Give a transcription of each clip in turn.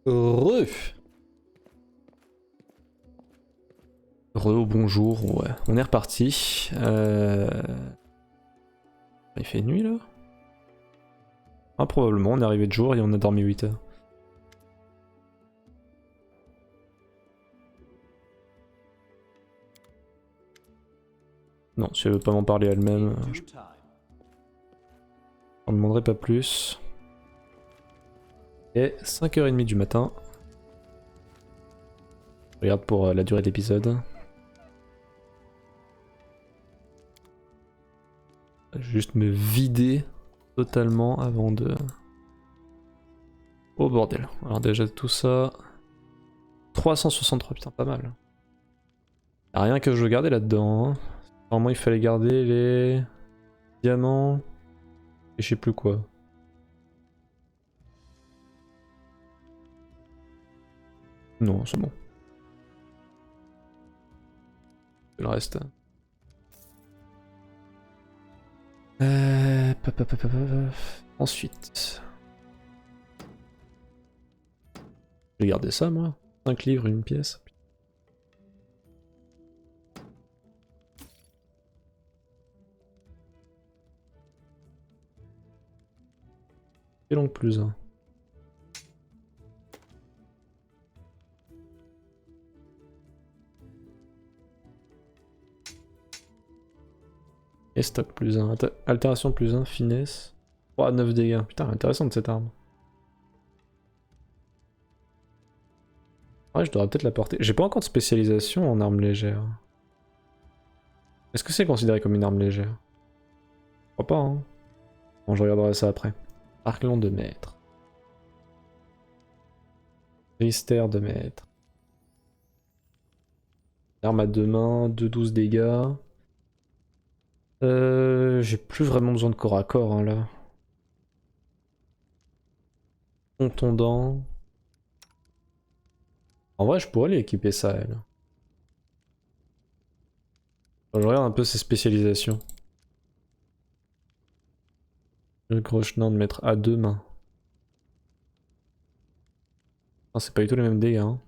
Re. Re, bonjour, ouais. On est reparti. Il fait nuit là? Ah, probablement, on est arrivé de jour et on a dormi 8 heures. Non, si elle veut pas m'en parler elle-même, j'en demanderai pas plus. Et 5h30 du matin. Je regarde pour la durée de l'épisode. Juste me vider totalement avant de... Oh bordel. Alors déjà tout ça... 363, putain pas mal. Y'a rien que je veux garder là-dedans. Hein. Normalement il fallait garder les... diamants... et je sais plus quoi. Non, c'est bon. Le reste... Ensuite... J'ai gardé ça moi. 5 livres, une pièce. Et donc plus un. Et stock plus 1. Altération plus 1. Finesse. 3 à 9 dégâts. Putain, intéressante cette arme. Ouais, je devrais peut-être la porter. J'ai pas encore de spécialisation en armes légères. Est-ce que c'est considéré comme une arme légère? Je crois pas, hein. Bon, je regarderai ça après. Arc long de mètre. Rister de mètre. Arme à deux mains, 2-12 dégâts. J'ai plus vraiment besoin de corps à corps, hein, là. Contondant. En vrai, je pourrais lui équiper ça, elle. Je regarde un peu ses spécialisations. Le Groschnan de mettre à deux mains. Ah, c'est pas du tout les mêmes dégâts. Hein.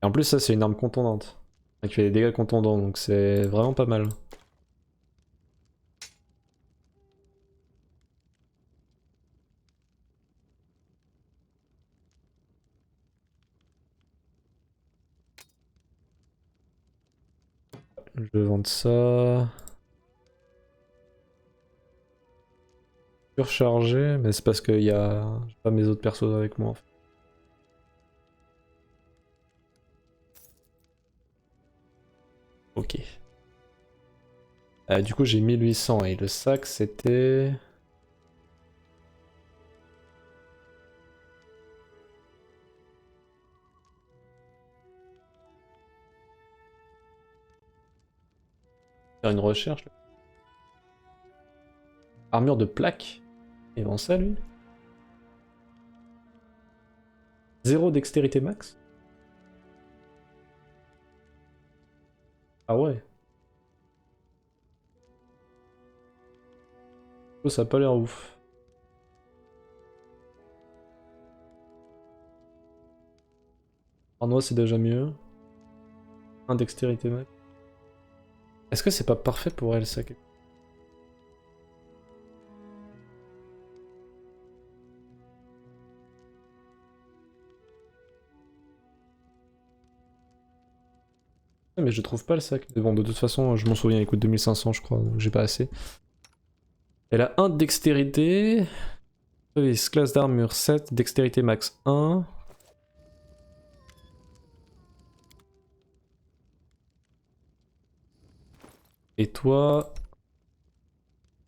Et en plus, ça, c'est une arme contondante. Qui fait des dégâts contondants, donc c'est vraiment pas mal. Je vais vendre ça. Surchargé, mais c'est parce qu'il y a j'ai pas mes autres persos avec moi. En fait. Ok. Du coup, j'ai 1800 et le sac c'était. Faire une recherche. Là. Armure de plaque. Et vend ça lui. Zéro dextérité max. Ah ouais. Oh, ça a pas l'air ouf. Arnois c'est déjà mieux. Un dextérité max. Est-ce que c'est pas parfait pour elle ça? Mais je trouve pas le sac. Mais bon, de toute façon, je m'en souviens, il coûte 2500 je crois, donc j'ai pas assez. Elle a 1 de dextérité. Classe d'armure 7, dextérité max 1. Et toi...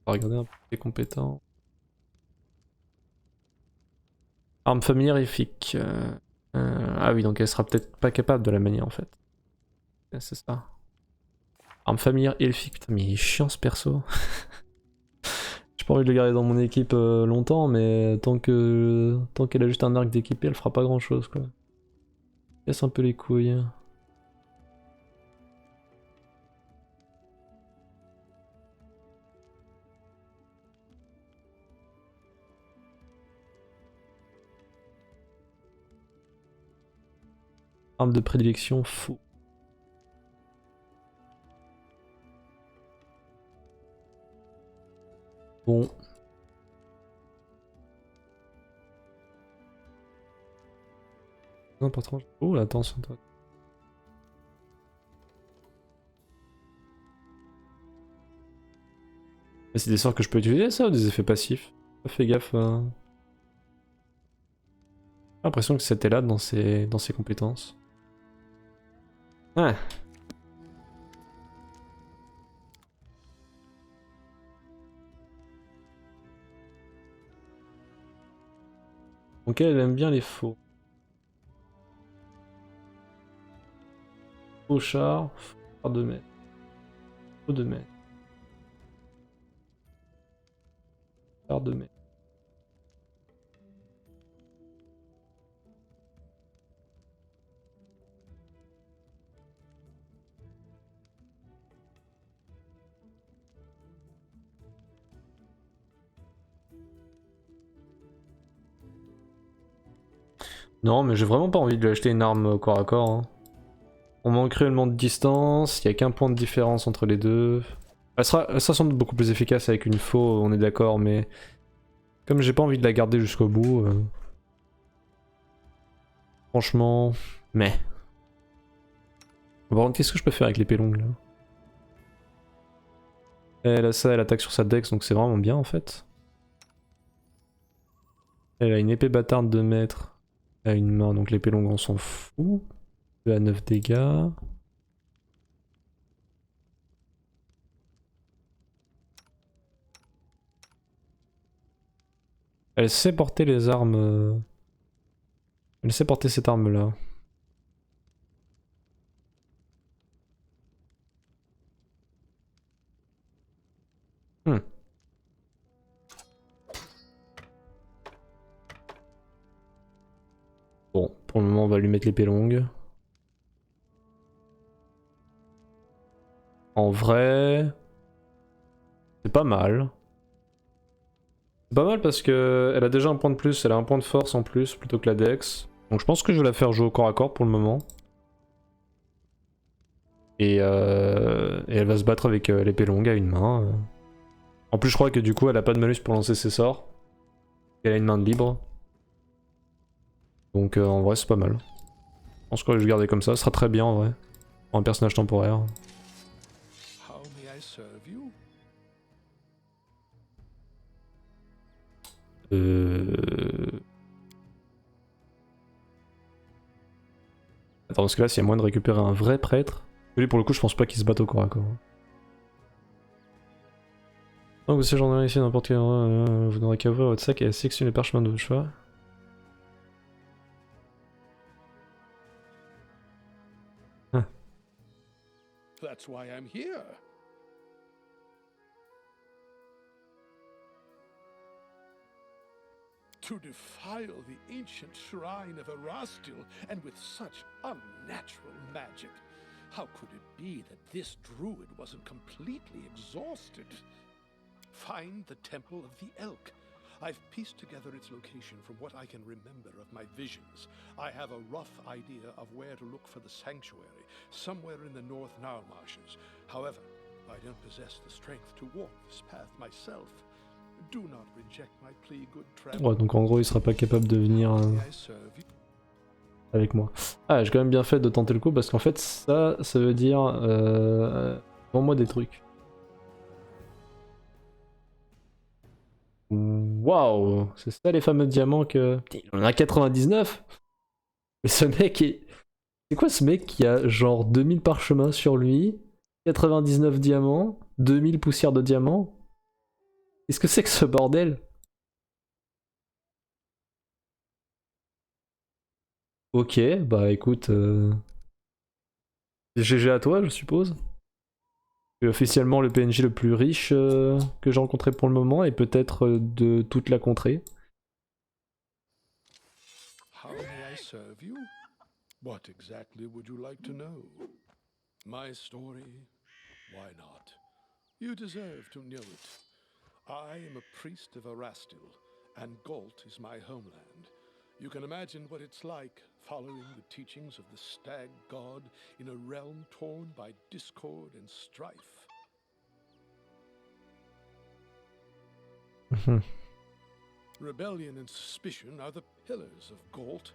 On va regarder un peu tes compétences. Arme familière efficace. Ah oui, donc elle sera peut-être pas capable de la manier en fait. C'est ça. Arme familière elfique. Putain, mais il est chiant ce perso. J'ai pas envie de le garder dans mon équipe longtemps, mais tant qu'elle a juste un arc d'équipé, elle fera pas grand chose quoi. Casse un peu les couilles. Arme de prédilection, faux. Bon. Non, pas trop. Oh, attention, toi. Mais c'est des sorts que je peux utiliser, ça, ou des effets passifs? Fais gaffe. J'ai l'impression que c'était là dans ses compétences. Ah. Donc elle aime bien les faux. Faux char, faux de mètre. Faux de mètre. Char de mètre. Non, mais j'ai vraiment pas envie de lui acheter une arme au corps à corps. Hein. On manque cruellement de distance, il y a qu'un point de différence entre les deux. Elle sera sans doute beaucoup plus efficace avec une faux, on est d'accord, mais comme j'ai pas envie de la garder jusqu'au bout, franchement, mais. Par contre, qu'est-ce que je peux faire avec l'épée longue là? Elle a ça, elle attaque sur sa dex, donc c'est vraiment bien en fait. Elle a une épée bâtarde de mètres à une main, donc l'épée longue on s'en fout. 2 à 9 dégâts. Elle sait porter les armes. Elle sait porter cette arme là. Hmm. Bon, pour le moment on va lui mettre l'épée longue. En vrai, c'est pas mal. C'est pas mal parce que elle a déjà un point de plus, elle a un point de force en plus plutôt que la dex. Donc je pense que je vais la faire jouer au corps à corps pour le moment. Et elle va se battre avec l'épée longue à une main. En plus je crois que du coup elle a pas de malus pour lancer ses sorts. Elle a une main de libre. Donc en vrai c'est pas mal. Je pense que je vais le garder comme ça, ce sera très bien en vrai. Pour un personnage temporaire. How may I serve you? Attends, parce que là, s'il y a moyen de récupérer un vrai prêtre. Lui, pour le coup, je pense pas qu'il se batte au corps à corps. Donc, vous séjournez ici n'importe quel endroit, vous n'aurez qu'à ouvrir votre sac et à sélectionner les parchemins de votre choix. Ah. That's why I'm here. To defile the ancient shrine of Erastil, and with such unnatural magic. How could it be that this druid wasn't completely exhausted? Find the Temple of the Elk. I've pieced together its location from what I can remember of my visions. I have a rough idea of where to look for the sanctuary, somewhere in the North Nile marshes. However, I don't possess the strength to walk this path myself. Do not reject my plea, good traveler. Ouais, donc en gros, il sera pas capable de venir avec moi. Ah, j'ai quand même bien fait de tenter le coup parce qu'en fait, ça veut dire. Vends-moi des trucs. Waouh, c'est ça les fameux diamants que. Putain, il en a 99. Mais ce mec est. C'est quoi ce mec qui a genre 2000 parchemins sur lui, 99 diamants, 2000 poussières de diamants? Qu'est-ce que c'est que ce bordel? Ok, bah écoute, GG à toi, je suppose. Tu es officiellement le PNJ le plus riche que j'ai rencontré pour le moment et peut-être de toute la contrée. How may I serve you? What exactly would you like to know? My story? Why not? You deserve to know it. I am a priest of Erastil, and Galt is my homeland. You can imagine what it's like following the teachings of the stag god in a realm torn by discord and strife. Rebellion and suspicion are the pillars of Galt.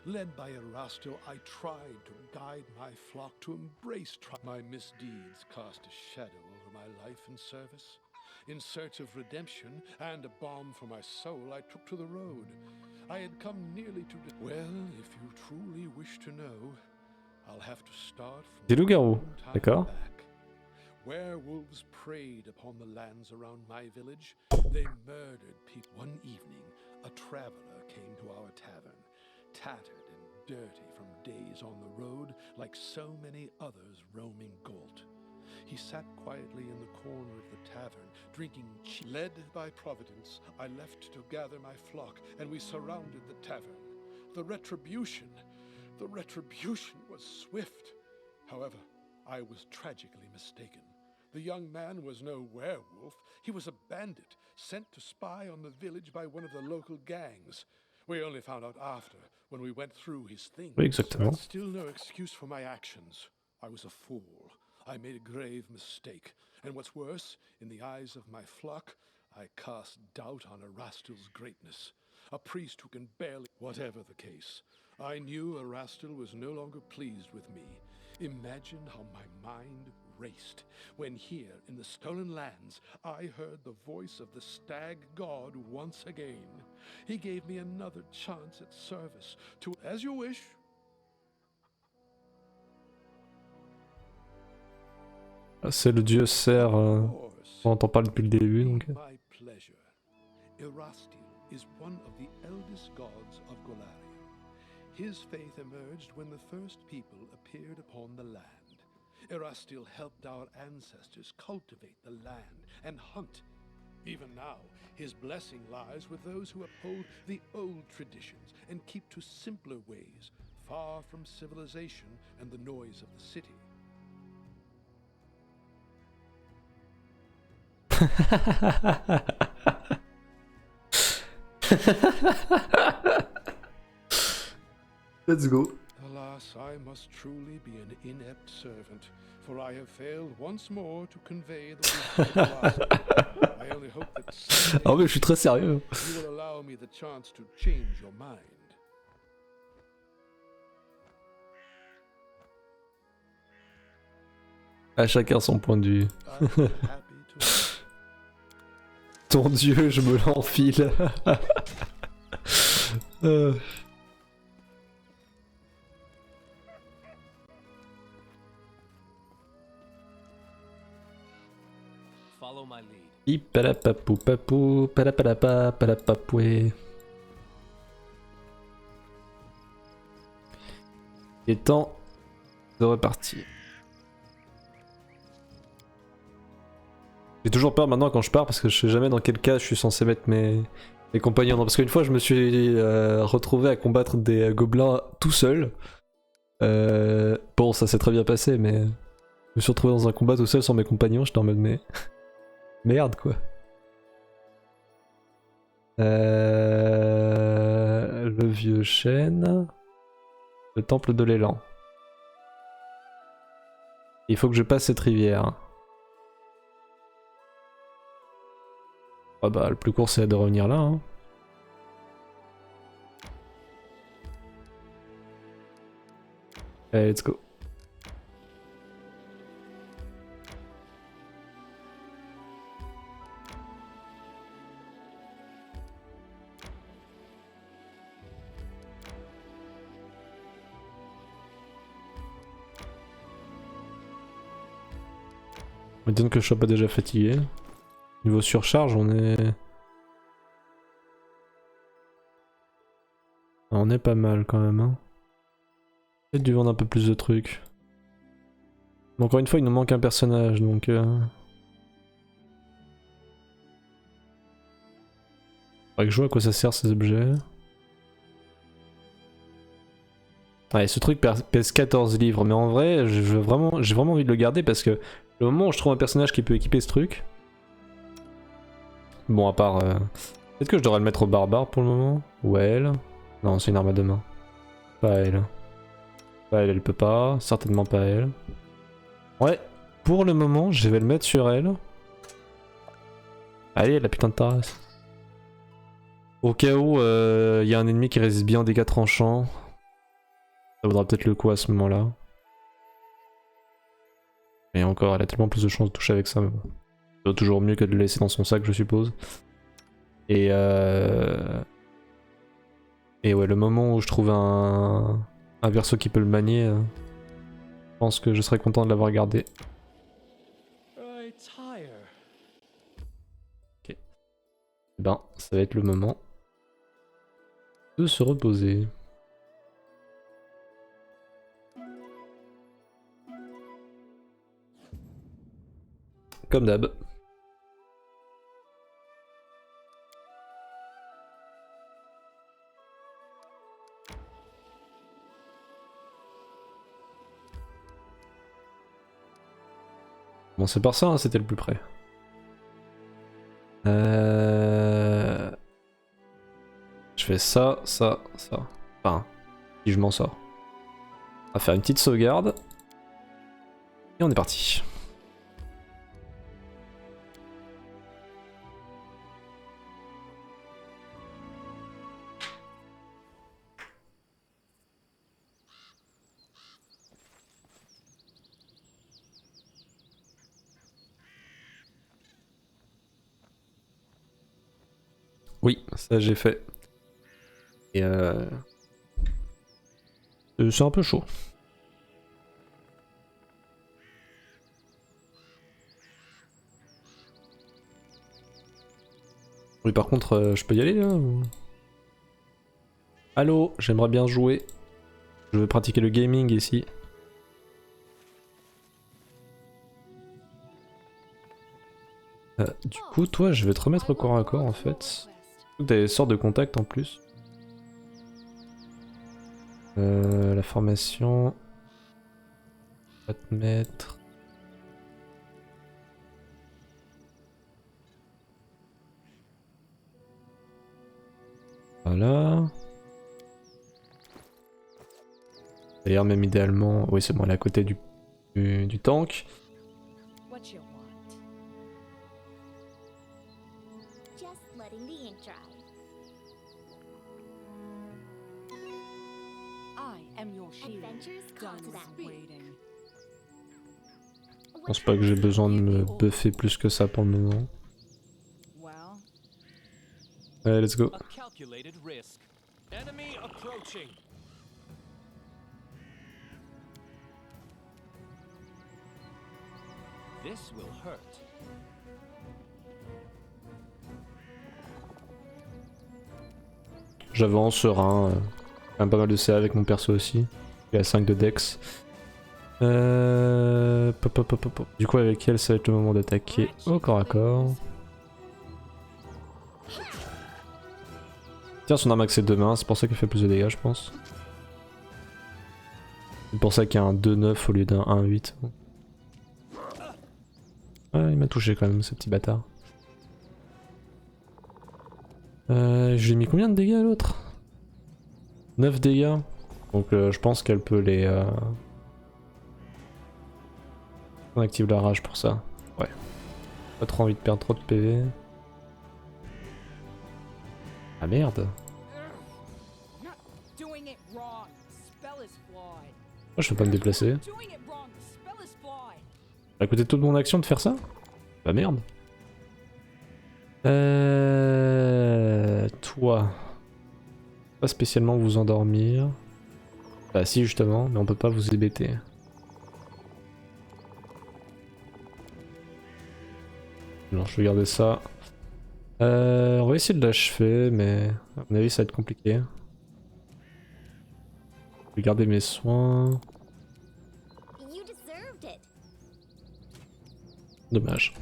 Led by Erastil, I tried to guide my flock to embrace my misdeeds cast a shadow over my life and service. In search of redemption and a balm for my soul, I took to the road. I had come nearly to... Well, if you truly wish to know, I'll have to start from... Des loups-garous, d'accord. Werewolves preyed upon the lands around my village. They murdered people. One evening, a traveler came to our tavern, tattered and dirty from days on the road, like so many others roaming Galt. He sat quietly in the corner of the tavern, drinking cheap. Led by Providence, I left to gather my flock, and we surrounded the tavern. The retribution was swift. However, I was tragically mistaken. The young man was no werewolf. He was a bandit, sent to spy on the village by one of the local gangs. We only found out after, when we went through his things. Oui, exactement. That's still no excuse for my actions. I was a fool. I made a grave mistake. And what's worse, in the eyes of my flock, I cast doubt on Erastil's greatness. A priest who can barely... Whatever the case, I knew Erastil was no longer pleased with me. Imagine how my mind raced when here in the Stolen Lands I heard the voice of the stag god once again. He gave me another chance at service to... As you wish. C'est le dieu cerf, on entend parler depuis le début donc. My pleasure. Erastil is one of the eldest gods of Golarion. His faith emerged when the first people appeared upon the land. Erastil helped our ancestors cultivate the land and hunt. Even now, his blessing lies with those who uphold the old traditions and keep to simpler ways, far from civilization and the noise of the city. Let's go. Alas, I must truly be an inept servant, for I have failed once more to convey the wisdom of Erastil. I only hope that someday Ah mais je suis très sérieux. you will allow me the chance to change your mind. À chacun son point de vue. I'm happy to... Ton dieu, je me l'enfile. Follow my lead. Ipalapapou papou, palapalapa, palapapoué. Il est temps de repartir. J'ai toujours peur maintenant quand je pars parce que je sais jamais dans quel cas je suis censé mettre mes compagnons. Parce qu'une fois je me suis retrouvé à combattre des gobelins tout seul. Bon, ça s'est très bien passé, mais je me suis retrouvé dans un combat tout seul sans mes compagnons. J'étais en mode mais merde quoi. Le vieux chêne, le temple de l'élan. Il faut que je passe cette rivière. Ah bah le plus court c'est de revenir là. Hein. Allez, let's go. On m'étonne que je sois pas déjà fatigué. Niveau surcharge, on est pas mal quand même. Hein. Peut-être dû vendre un peu plus de trucs. Mais encore une fois, il nous manque un personnage donc. Faudrait que je vois à quoi ça sert ces objets. Ouais, ce truc pèse 14 livres, mais en vrai, j'ai vraiment envie de le garder parce que le moment où je trouve un personnage qui peut équiper ce truc. Bon, à part. Peut-être que je devrais le mettre au barbare pour le moment. Ou à elle. Non, c'est une arme à deux mains. Pas elle. Pas elle, elle peut pas. Certainement pas elle. Ouais, pour le moment, je vais le mettre sur elle. Allez, la putain de Taras. Au cas où il y a un ennemi qui résiste bien aux dégâts tranchants, ça vaudra peut-être le coup à ce moment-là. Et encore, elle a tellement plus de chances de toucher avec ça, mais bon. C'est toujours mieux que de le laisser dans son sac, je suppose. Et ouais, le moment où je trouve un perso qui peut le manier, je pense que je serais content de l'avoir gardé. I tire. Ben, ça va être le moment de se reposer. Comme d'hab. Bon, c'est par ça, hein, c'était le plus près. Je fais ça, ça, ça. Enfin, si je m'en sors. On va faire une petite sauvegarde. Et on est parti. Oui, ça j'ai fait. Et c'est un peu chaud. Oui, par contre, je peux y aller là ou... Allô, j'aimerais bien jouer. Je veux pratiquer le gaming ici. Du coup, toi, je vais te remettre au corps à corps en fait. T'as des sortes de contacts en plus. La formation. On va te mettre. Voilà. D'ailleurs, même idéalement. Oui, c'est bon, elle est à côté du tank. What you want? Just letting the ink dry. I am your shield. Adventures call to that. Waiting. Je pense pas que j'ai besoin de me buffer plus que ça pour le moment. Well, Allez, let's go. A calculated risk. Enemy approaching. This will hurt. J'avance serein. Quand même pas mal de CA avec mon perso aussi. Il a 5 de dex. Pop. Du coup, avec elle, ça va être le moment d'attaquer au corps à corps. Tiens, son arme accès de main, c'est pour ça qu'elle fait plus de dégâts, je pense. C'est pour ça qu'il y a un 2-9 au lieu d'un 1-8. Ouais, il m'a touché quand même, ce petit bâtard. Je lui ai mis combien de dégâts à l'autre? 9 dégâts. Donc je pense qu'elle peut les... On active la rage pour ça. Ouais. Pas trop envie de perdre trop de PV. Ah merde. not doing it wrong. Spell is flawed. Moi je peux pas me déplacer. Doing it wrong. Spell is flawed. Ça a coûté toute mon action de faire ça? Bah merde. Toi. Pas spécialement vous endormir. Bah si justement, mais on peut pas vous hébéter. Non, je vais garder ça. On va essayer de l'achever, mais à mon avis ça va être compliqué. Je vais garder mes soins. You deserved it. Dommage.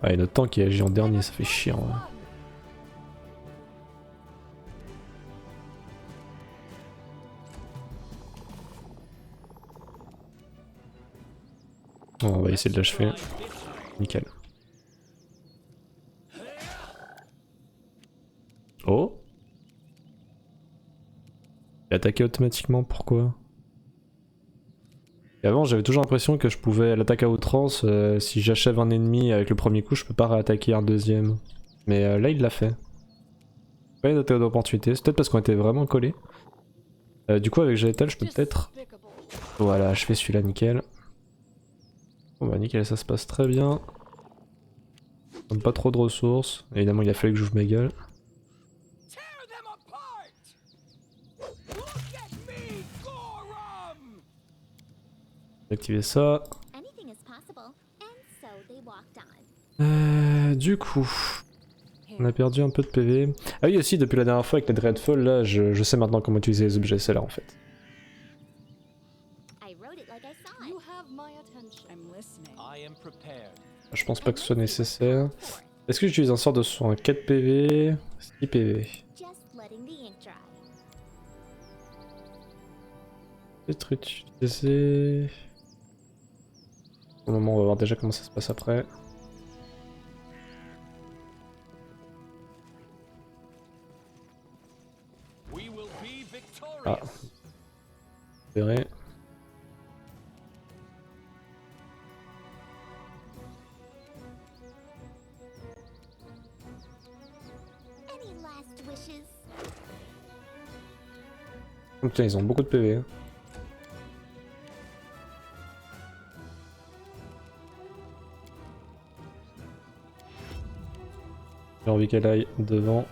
Ah, et notre tank qui agit en dernier, ça fait chier en vrai. Bon, on va essayer de l'achever. Nickel. Oh. Il est attaqué automatiquement, pourquoi? Et avant j'avais toujours l'impression que je pouvais l'attaquer à outrance, si j'achève un ennemi avec le premier coup je peux pas réattaquer un deuxième. Mais là il l'a fait. Pas une attaque d'opportunité, c'est peut-être parce qu'on était vraiment collés. Du coup avec Jetal je peux peut-être... Voilà, je fais celui-là nickel. Bon bah nickel, ça se passe très bien. Comme pas trop de ressources, évidemment il a fallu que j'ouvre ma gueule. Tear them apart! Look at me, Gorum! Activer ça. Anything is possible, and so they walked on. Du coup... On a perdu un peu de PV. Ah oui aussi depuis la dernière fois avec les Dreadfall, là je sais maintenant comment utiliser les objets, c'est là en fait. I wrote it like I saw it. You have my attention. I'm listening. I am prepared. Je pense pas que ce soit nécessaire. Est-ce que j'utilise un sort de soin? 4 PV, 6 PV. Just letting the ink dry. Peut-être utiliser... Pour le moment on va voir déjà comment ça se passe après. We will be victorious. Ah. Vous verrez. Any last wishes? Oh, putain ils ont beaucoup de PV. J'ai envie qu'elle aille devant.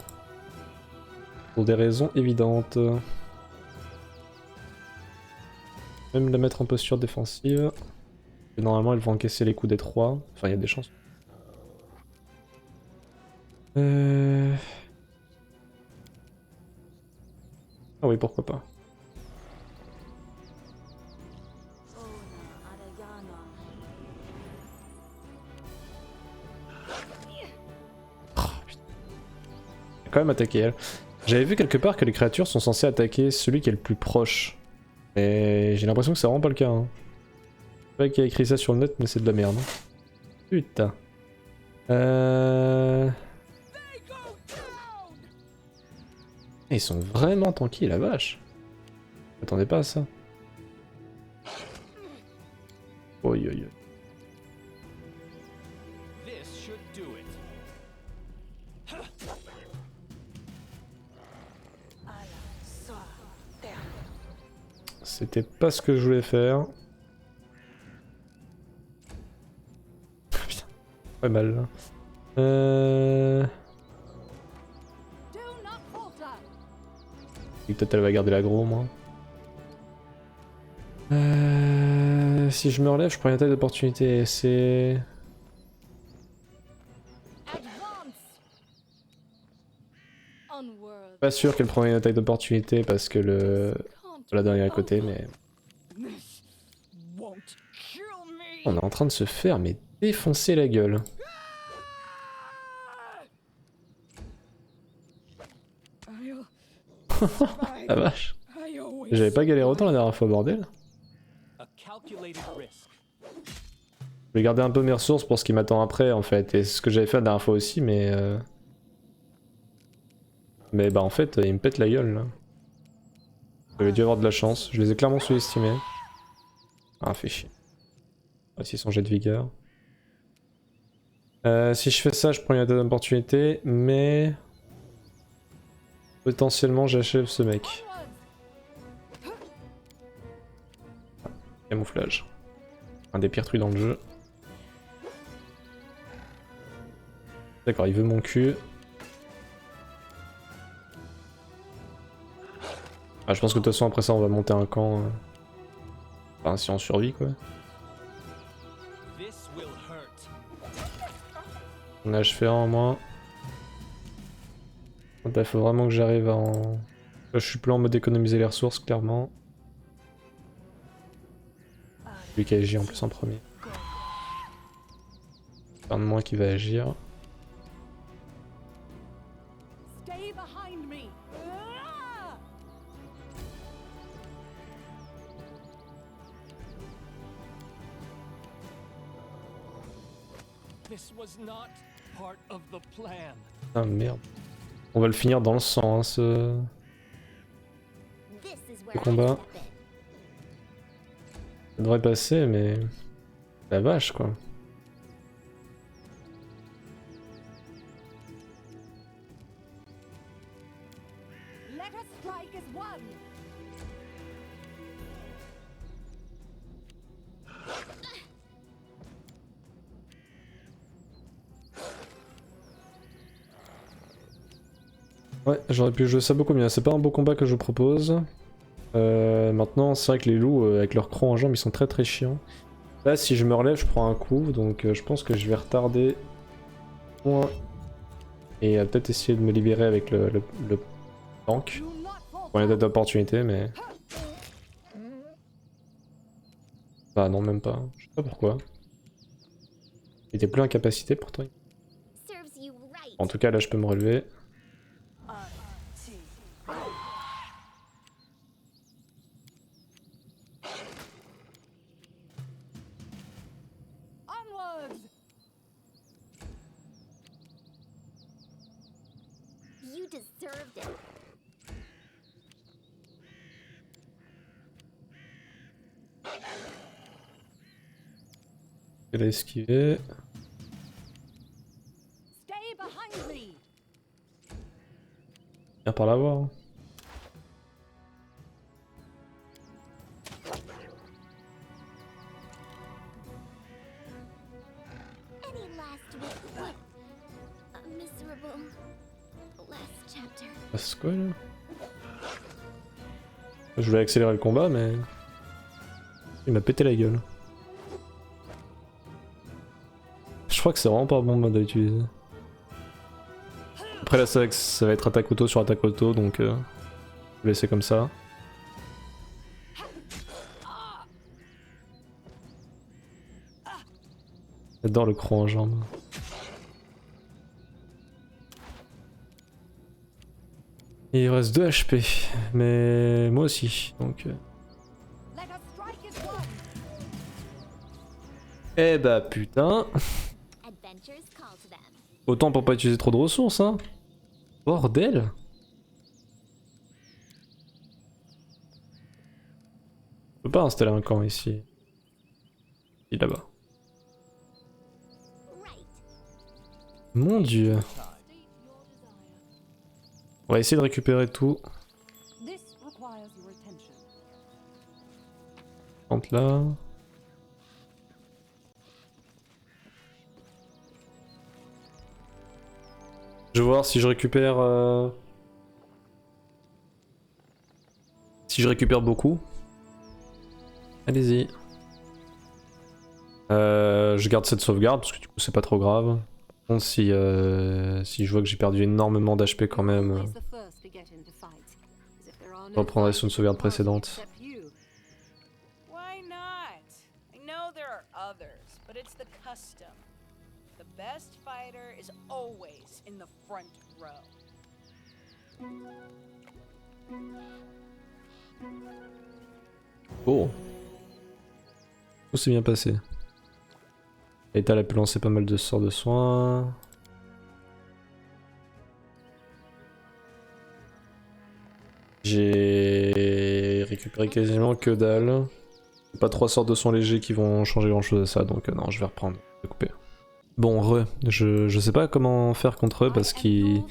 Pour des raisons évidentes. Même la mettre en posture défensive. Et normalement elle va encaisser les coups des 3. Enfin il y a des chances. Ah oui pourquoi pas. Quand même attaquer elle. J'avais vu quelque part que les créatures sont censées attaquer celui qui est le plus proche. Mais j'ai l'impression que c'est vraiment pas le cas. Hein. Je sais pas qui a écrit ça sur le net mais c'est de la merde. Putain. Ils sont vraiment tanky la vache. Je m'attendais pas à ça. Oi oi oi. This should do it. C'était pas ce que je voulais faire. Putain, pas mal là. Do not falter. Peut-être elle va garder l'aggro moi. Si je me relève, je prends une attaque d'opportunité. C'est... Advance. Onward. Pas sûr qu'elle prenne une attaque d'opportunité parce que le... La dernière à côté, mais... This won't kill me! On est en train de se faire mais défoncer la gueule. I'll La vache. I always J'avais pas galéré autant la dernière fois, bordel. A calculated risk. Je vais garder un peu mes ressources pour ce qui m'attend après en fait. Et c'est ce que j'avais fait la dernière fois aussi, mais... Mais bah en fait, il me pète la gueule là. J'avais dû avoir de la chance, je les ai clairement sous-estimés. Ah, fait chier. Voici son jet de vigueur. Si je fais ça, je prends une attaque d'opportunité, mais... Potentiellement, j'achève ce mec. Camouflage. Un des pires trucs dans le jeu. D'accord, il veut mon cul. Ah, je pense que de toute façon après ça on va monter un camp. Enfin si on survit quoi. This will hurt. On a achevé un en moins. Il faut vraiment que j'arrive à en... Là, je suis plus en mode économiser les ressources clairement. Lui qui agit en plus en premier. Un de moins qui va agir. Stay behind me. Ah! This was not part of the plan. Ah merde. On va le finir dans le sang, hein, ce This is where I combat. step in. Ça devrait passer, mais... La vache, quoi. Let us strike as one. Ouais, j'aurais pu jouer ça beaucoup mieux. C'est pas un beau combat que je vous propose. Maintenant, c'est vrai que les loups, avec leur croc en jambe, ils sont très très chiants. Là, si je me relève, je prends un coup, donc je pense que je vais retarder point et peut-être essayer de me libérer avec le tank. Do not fall Pour une date d'opportunité, mais... Bah non, même pas. Je sais pas pourquoi. Il était plus incapacité pourtant. Serves you right. En tout cas, là, je peux me relever. onwards. You deserved it. Il a esquivé. Stay behind me. Viens par là voir. Any last what? A miserable last chapter. C'est quoi là? Je voulais accélérer le combat, mais... Il m'a pété la gueule. Je crois que c'est vraiment pas bon mode à utiliser. Après là, ça va être attaque auto sur attaque auto, donc... je vais laisser comme ça. J'adore le croc en jambe. Et il reste 2 HP, mais moi aussi, donc... Let us strike as one. Eh bah putain. Adventures call to them. Autant pour pas utiliser trop de ressources, hein. Bordel. Je peux pas installer un camp ici. Il est là-bas. Right. Mon dieu. On va essayer de récupérer tout. This requires your attention. Entre là. Je vais voir si je récupère... Si je récupère beaucoup. Allez-y. Je garde cette sauvegarde parce que du coup c'est pas trop grave. Par contre si je vois que j'ai perdu énormément d'HP quand même, je reprendrai sur une sauvegarde précédente. Why not? I know there are others, but it's the custom. The best fighter is always in the front row. Oh. Tout s'est bien passé. Etal a pu lancer pas mal de sorts de soins. J'ai récupéré quasiment que dalle. Pas 3 sorts de soins légers qui vont changer grand chose à ça, donc non, je vais reprendre, je vais couper. Bon, je sais pas comment faire contre eux parce qu'ils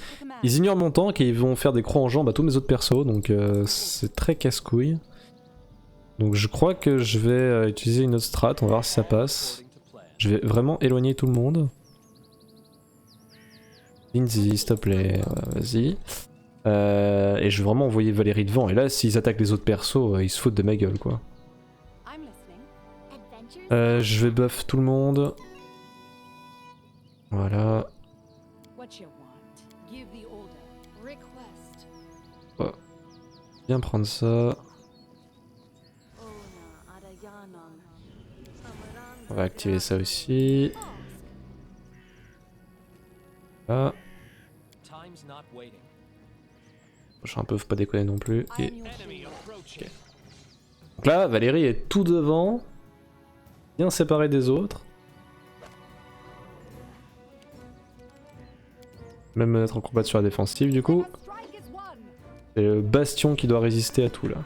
ignorent mon tank et ils vont faire des crocs en jambes à tous mes autres persos, donc c'est très casse-couille. Donc je crois que je vais utiliser une autre strat, on va voir si ça passe. Je vais vraiment éloigner tout le monde. Lindsay, s'il te plaît, vas-y. Et je vais vraiment envoyer Valérie devant, et là s'ils attaquent les autres persos, ils se foutent de ma gueule quoi. I'm listening. Je vais buff tout le monde. Voilà. What you want? Give the order. Request. Bien prendre ça. On va activer ça aussi. Là. Time's not waiting. Prochain peu, faut pas déconner non plus. Et... Enemy approaching. Donc là, Valérie est tout devant. Bien séparée des autres. Même me mettre en combat sur la défensive du coup. C'est le bastion qui doit résister à tout là.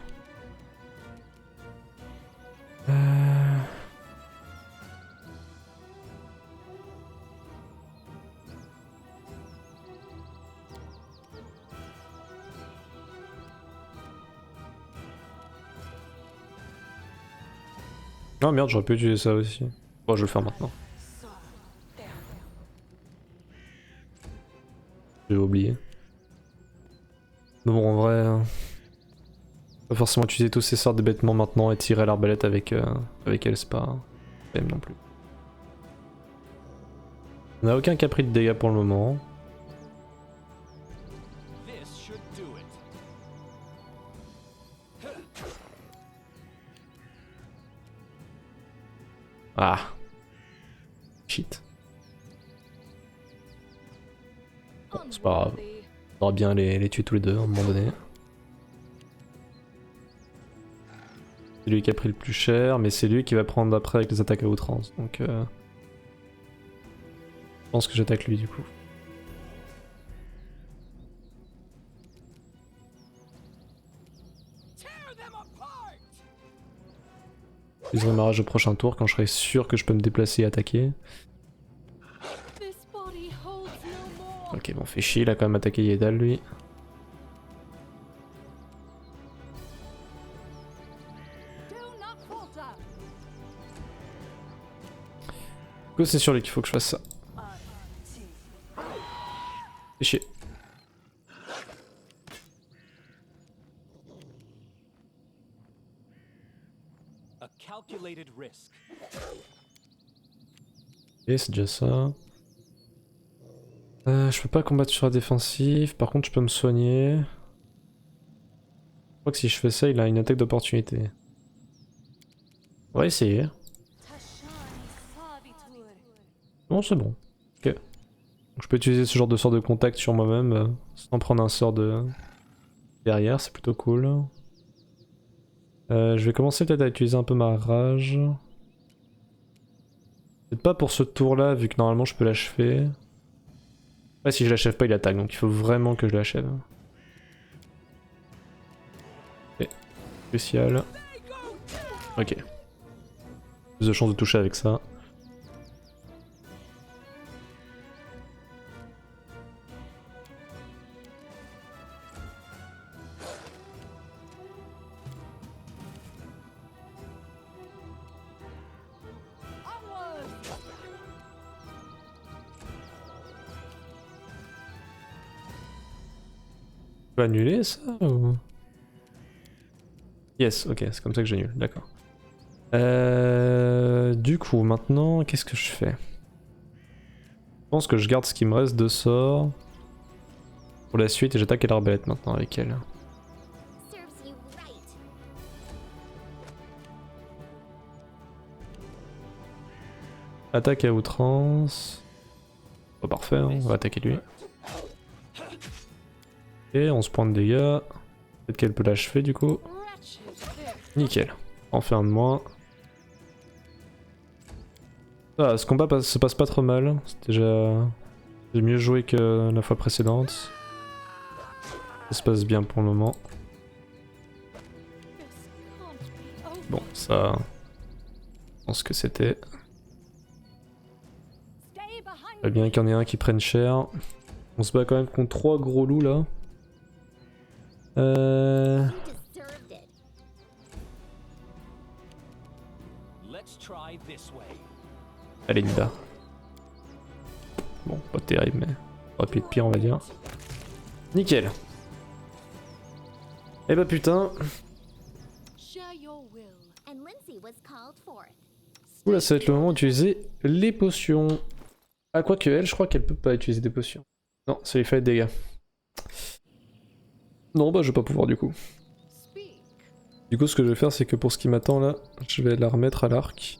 Oh merde, j'aurais pu utiliser ça aussi. Bon, je vais le faire maintenant. J'ai oublié. Mais bon, en vrai, pas forcément utiliser tous ces sorts de bêtements maintenant et tirer l'arbalète avec elle, c'est pas même non plus. On n'a aucun qui a pris de dégâts pour le moment. This should do it. Ah. Shit. Bon, c'est pas grave. On aura bien les tuer tous les deux à un moment donné. C'est lui qui a pris le plus cher, mais c'est lui qui va prendre après avec les attaques à outrance. Donc je pense que j'attaque lui du coup. J'utiliserai ma rage au prochain tour quand je serai sûr que je peux me déplacer et attaquer. Ok, bon, fait chier, il a quand même attaqué Yedal lui. Du coup, c'est sur lui qu'il faut que je fasse ça. Fait chier. A calculated risk. Et c'est déjà ça. Je peux pas combattre sur la défensive, par contre je peux me soigner. Je crois que si je fais ça, il a une attaque d'opportunité. On va essayer. Bon, c'est bon. Ok. Donc, je peux utiliser ce genre de sort de contact sur moi-même sans prendre un sort de derrière, c'est plutôt cool. Je vais commencer peut-être à utiliser un peu ma rage. Peut-être pas pour ce tour-là, vu que normalement je peux l'achever. Ouais, si je l'achève pas, il attaque, donc il faut vraiment que je l'achève. Ok. Crucial. Ok. Plus de chance de toucher avec ça. Je peux annuler ça ou... Yes, ok, c'est comme ça que j'annule, d'accord. Du coup, maintenant, qu'est-ce que je fais? Je pense que je garde ce qui me reste de sorts pour la suite et j'attaque à l'arbalète maintenant avec elle. Attaque à outrance. Oh, parfait, hein, on va attaquer lui. Et 11 points de dégâts. Peut-être qu'elle peut l'achever du coup. Nickel. On fait un de moins. Ah, ce combat se passe pas trop mal. C'est déjà... J'ai mieux joué que la fois précédente. Ça se passe bien pour le moment. Bon, ça... Je pense que c'était... Très bien qu'il y en ait un qui prenne cher. On se bat quand même contre 3 gros loups là. Allez, Nida. Bon, pas terrible, mais ça aurait pu être pire, on va dire. Nickel. Eh bah putain. Oula, ça va être le moment d'utiliser les potions. Ah, quoique elle, je crois qu'elle peut pas utiliser des potions. Non, ça lui fait des dégâts. Non, bah je vais pas pouvoir du coup. Du coup, ce que je vais faire, c'est que pour ce qui m'attend là, je vais la remettre à l'arc.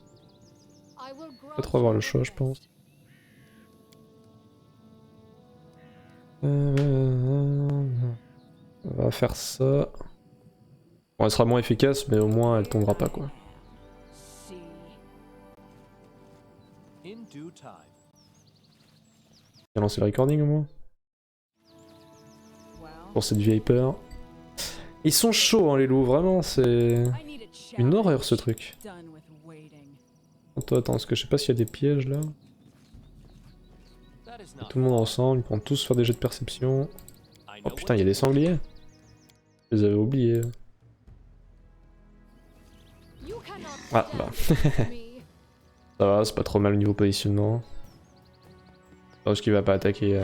Pas trop avoir le choix, je pense. On va faire ça. Bon, elle sera moins efficace, mais au moins elle tombera pas quoi. J'ai lancé le recording au moins. pour cette vieille peur. Ils sont chauds hein les loups, vraiment c'est une horreur ce truc. Attends, parce que je sais pas s'il y a des pièges là. That is not Tout le monde ensemble, ils pourront tous faire des jets de perception. Oh putain, il y a des sangliers. Je les avais oubliés. Ah bah. Ça va, c'est pas trop mal au niveau positionnement. Parce qu'il va pas attaquer.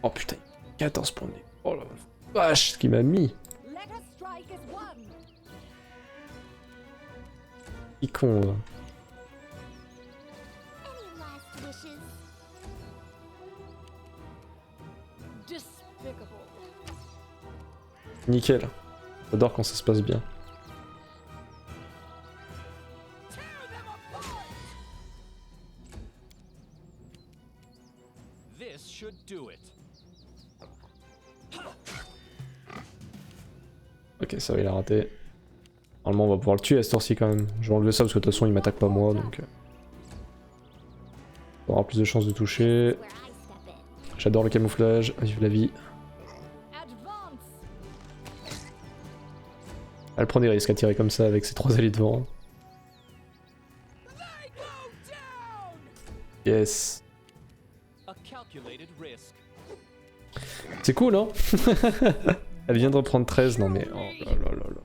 Oh putain, 14 points de dégâts. Oh la vache, ce qu'il m'a mis. Il con là. Any last wishes? Nickel. J'adore quand ça se passe bien. This should do it. Ok, ça va, il a raté. Normalement, on va pouvoir le tuer à cette heure-ci quand même. Je vais enlever ça parce que de toute façon, il m'attaque pas moi donc. On aura plus de chances de toucher. Where I step in. J'adore le camouflage. Vive la vie. Elle prend des risques à tirer comme ça avec ses 3 alliés devant. Yes. A calculated risk. C'est cool, hein. Elle vient de reprendre 13, non mais... Oh là là là là.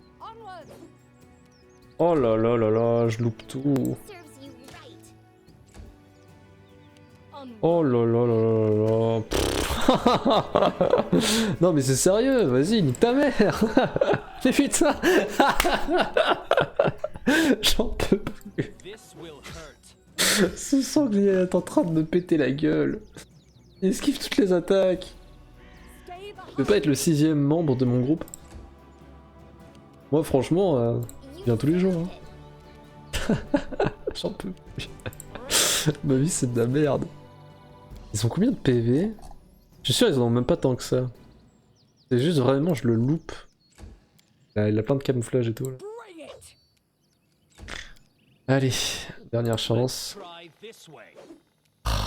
Oh là là là là, je loupe tout. Serves you right. Oh là là là là là. Pff. Non mais c'est sérieux, vas-y, nique ta mère. Mais putain. J'en peux plus. This will hurt. Ce sanglier est en train de me péter la gueule. Il esquive toutes les attaques. Je peux pas être le 6ème membre de mon groupe. Moi franchement, je viens tous les jours. Hein. J'en peux plus. Ma vie c'est de la merde. Ils ont combien de PV? Je suis sûr ils en ont même pas tant que ça. C'est juste vraiment je le loupe. Il a plein de camouflage et tout là. Allez, dernière chance. Try this way.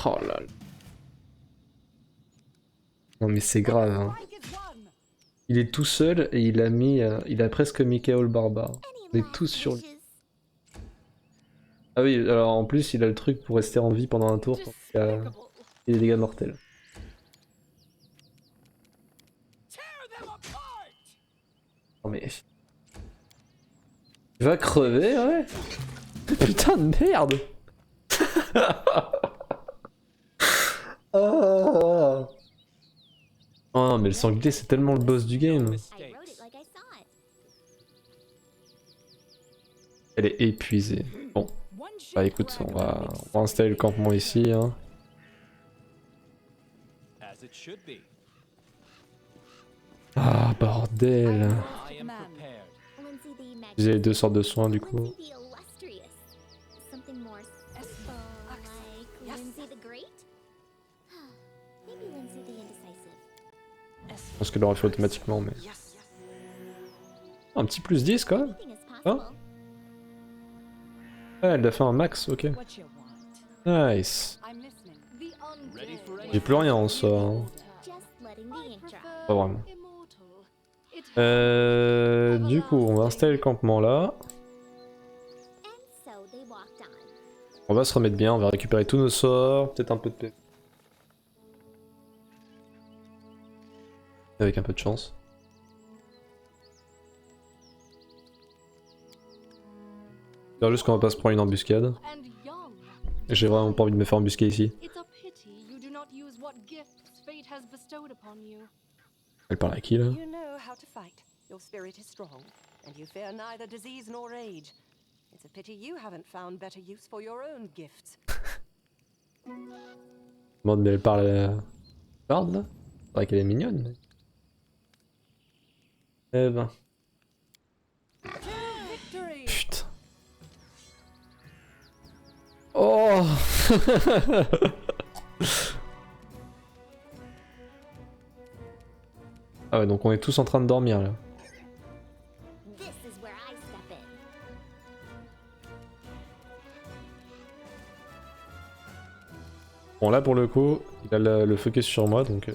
Oh là là. Non mais c'est grave hein. Il est tout seul et il a mis, il a presque Michael le barbare. On Any est tous last sur lui. wishes? Ah oui, alors en plus il a le truc pour rester en vie pendant un tour quand il a des dégâts mortels. Non mais... Il va crever, ouais. Putain de merde. Oh. Oh non mais le sanglier c'est tellement le boss du game. I Mistakes. wrote it like I saw it. Elle est épuisée. Bon, bah écoute, on va installer le campement ici. Hein. As it should be. Ah bordel. I am prepared. Lindsay the Utiliser les 2 sortes de soins du coup. Lindsay the illustrious. Something more like Lindsay the great? Maybe Lindsay the indecisive. Je pense qu'elle l'aurait fait automatiquement mais... Un petit plus 10 quand même. Anything is possible. Ah, elle a fait un max, ok. What you want? Nice. I'm listening. Ready for J'ai any plus rien en soi. Hein. Just letting the ink dry. Pas vraiment. Du coup, on va installer le campement là. And so they walked on. On va se remettre bien, on va récupérer tous nos sorts, peut-être un peu de PV. Avec un peu de chance. J'espère juste qu'on va pas se prendre une embuscade. J'ai vraiment pas envie de me faire embusquer ici. It's a pity you do not use what gifts fate has bestowed upon you. Elle parle à qui là? You know how to fight. Your spirit is strong, and you fear neither disease nor age. It's a pity you haven't found better use for your own gifts. Demande mais elle parle à... Bard là? C'est vrai qu'elle est mignonne. Mais... Eh ben... Putain. Oh. Ah ouais, donc on est tous en train de dormir là. This is where I step in. Bon là pour le coup, il a le focus sur moi donc...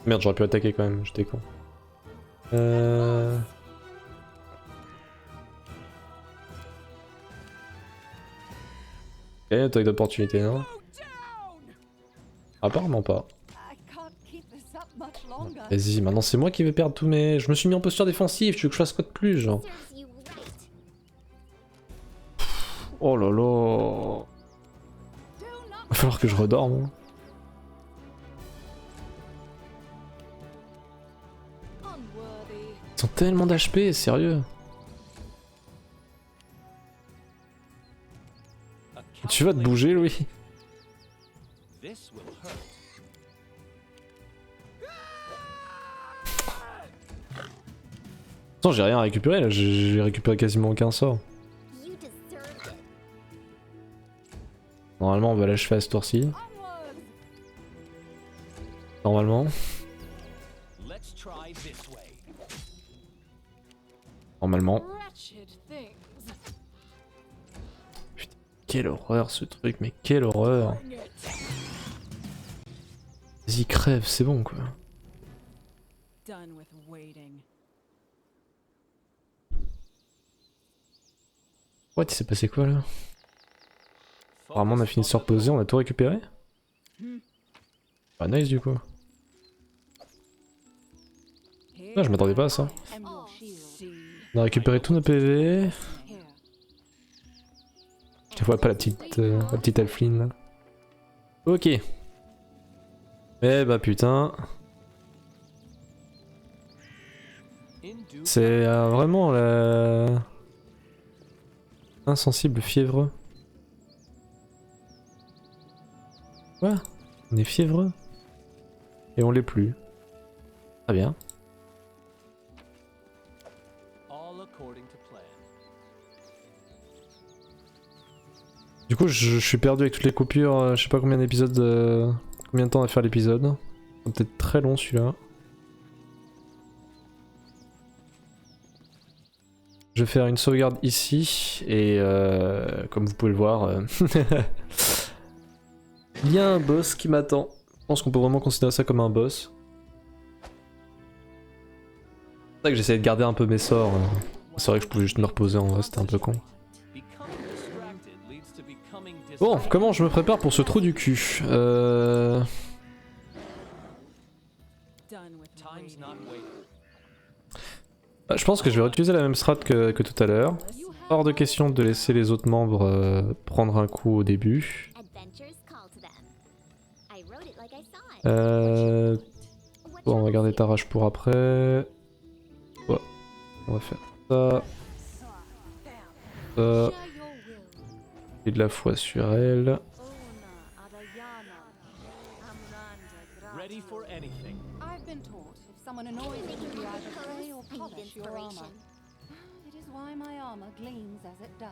Merde, j'aurais pu attaquer quand même, j'étais con. Ok, attaque d'opportunité, non? Apparemment pas. I can't keep this up much longer. Vas-y, maintenant c'est moi qui vais perdre tous mes... Je me suis mis en posture défensive, tu veux que je fasse quoi de plus, genre? Serves you right. Oh là là. Va falloir que je redorme. Unworthy. Ils ont tellement d'HP, sérieux. A Tu vas te bouger, Louis? This will hurt. Attends, j'ai rien à récupérer là, j'ai récupéré quasiment aucun sort. You deserved it. Normalement, on va l'achever à ce tour-ci. Onwards. Normalement. Let's try this way. Normalement. Wretched things. Quelle horreur ce truc, mais quelle horreur. Vas-y, crève, c'est bon quoi. Done with waiting. What, il s'est passé quoi là? Apparemment, on a fini de se reposer, on a tout récupéré? Bah, nice du coup. Ah, je m'attendais pas à ça. Emerald shield. On a récupéré tous nos PV. Here. Je vois pas la petite Elfline là. Ok. Eh bah putain. C'est vraiment la... Insensible, fiévreux. Quoi? On est fiévreux? Et on l'est plus. Très bien. All according to plan. Du coup, je suis perdu avec toutes les coupures. Je sais pas combien d'épisodes. Combien de temps à faire l'épisode. Peut-être très long celui-là. Je vais faire une sauvegarde ici. Et comme vous pouvez le voir, il y a un boss qui m'attend. Je pense qu'on peut vraiment considérer ça comme un boss. C'est vrai que j'essayais de garder un peu mes sorts. C'est vrai que je pouvais juste me reposer en vrai, c'était un peu con. Becoming distracted leads to becoming Bon, comment je me prépare pour ce trou du cul? Done with Time's waiting. not waiting. Bah, je pense que je vais réutiliser la même strat que tout à l'heure. Hors de question de laisser les autres membres prendre un coup au début. Adventures call to them. I wrote it like I saw it. What Bon, on va troubles garder you? ta rage pour après. Ouais, on va faire ça. Ça. Share your will. Et de la foi sur elle. Ona Adayana. Amranda Ready Grata. for anything. I've been taught if someone annoys you, Thinking you about either pray or pose? I need polish your armor. inspiration. It is why my armor gleams as it does.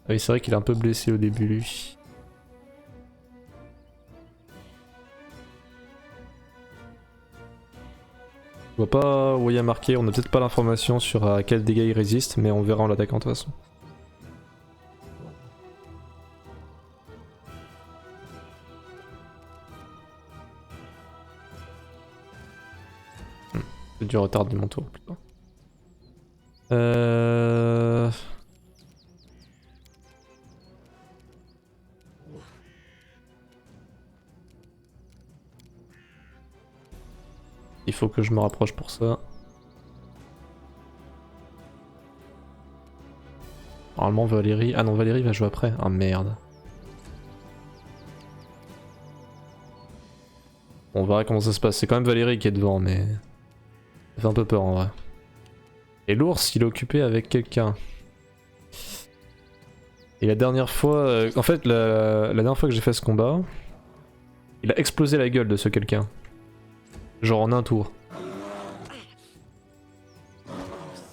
Ah oui, c'est vrai qu'il est un peu blessé au début, lui. Je vois pas où il y a marqué, on a peut-être pas l'information sur à quel dégât il résiste, mais on verra en l'attaquant de toute façon. C'est du retard de mon tour plutôt. Il faut que je me rapproche pour ça. Normalement Valérie... Ah non, Valérie va jouer après. Ah merde. On verra comment ça se passe. C'est quand même Valérie qui est devant, mais... Ça fait un peu peur en vrai. Et l'ours, il est occupé avec quelqu'un. Et la dernière fois... En fait, la dernière fois que j'ai fait ce combat... Il a explosé la gueule de ce quelqu'un. Genre en un tour.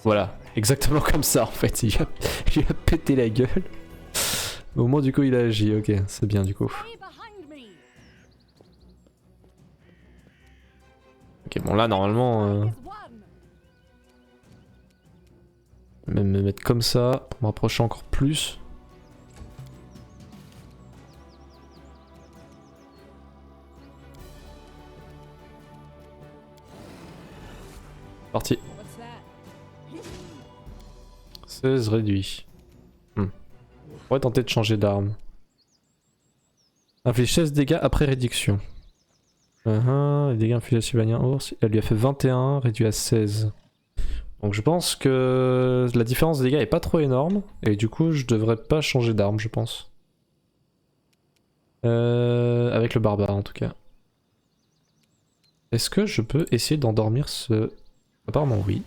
Voilà, exactement comme ça en fait. Il a pété la gueule. Au moins du coup il a agi, ok, c'est bien du coup. Stay behind me. Ok, bon là normalement... Is one. Je vais me mettre comme ça, pour m'approcher encore plus. Parti. What's that? 16 réduit. On pourrait tenter de changer d'arme. Inflige 16 dégâts après réduction. Les dégâts infligés à Sylvanien Ours, elle lui a fait 21, réduit à 16. Donc je pense que la différence de dégâts est pas trop énorme, et du coup je devrais pas changer d'arme, je pense. Avec le barbare en tout cas. Est-ce que je peux essayer d'endormir ce... Apparemment oui.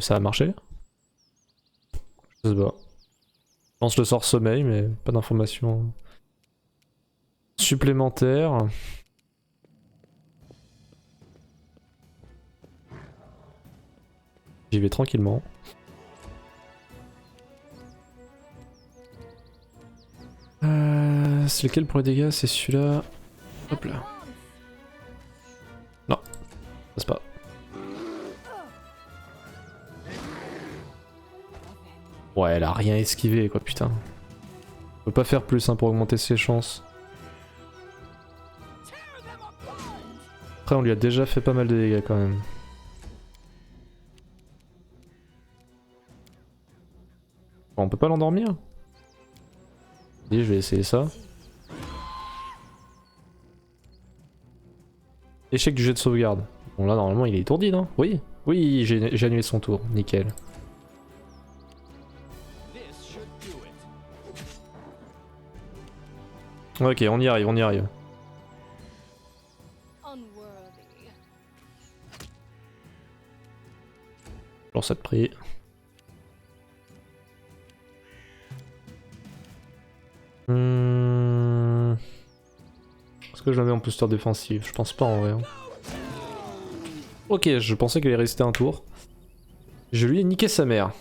Ça a marché? Je sais pas. Je pense le sort sommeil, mais pas d'informations supplémentaires. J'y vais tranquillement. C'est lequel pour les dégâts? C'est celui-là. Hop là. Non, passe pas. Ouais, elle a rien esquivé quoi, putain. On peut pas faire plus hein, pour augmenter ses chances. Après, on lui a déjà fait pas mal de dégâts quand même. Bon, on peut pas l'endormir? Je vais essayer ça. Échec du jet de sauvegarde. Bon là normalement il est étourdi non? Oui, oui j'ai annulé son tour, nickel. Ok, on y arrive, on y arrive. Alors ça te prie. Est-ce que je la mets en booster défensif? Je pense pas en vrai. Ok, je pensais qu'elle allait rester un tour. Je lui ai niqué sa mère.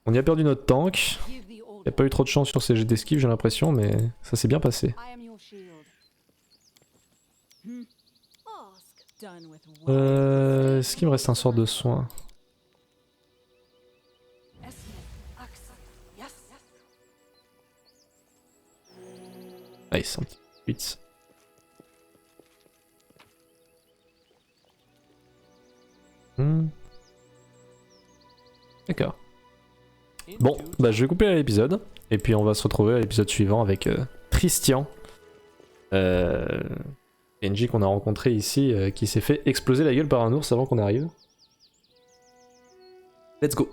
On y a perdu notre tank. Il n'y a pas eu trop de chance sur ses jets d'esquive j'ai l'impression, mais ça s'est bien passé. Est-ce qu'il me reste un sort de soin? Nice, un petit 8. D'accord. Bon, bah je vais couper l'épisode, et puis on va se retrouver à l'épisode suivant avec Tristian. PNJ qu'on a rencontré ici, qui s'est fait exploser la gueule par un ours avant qu'on arrive. Let's go.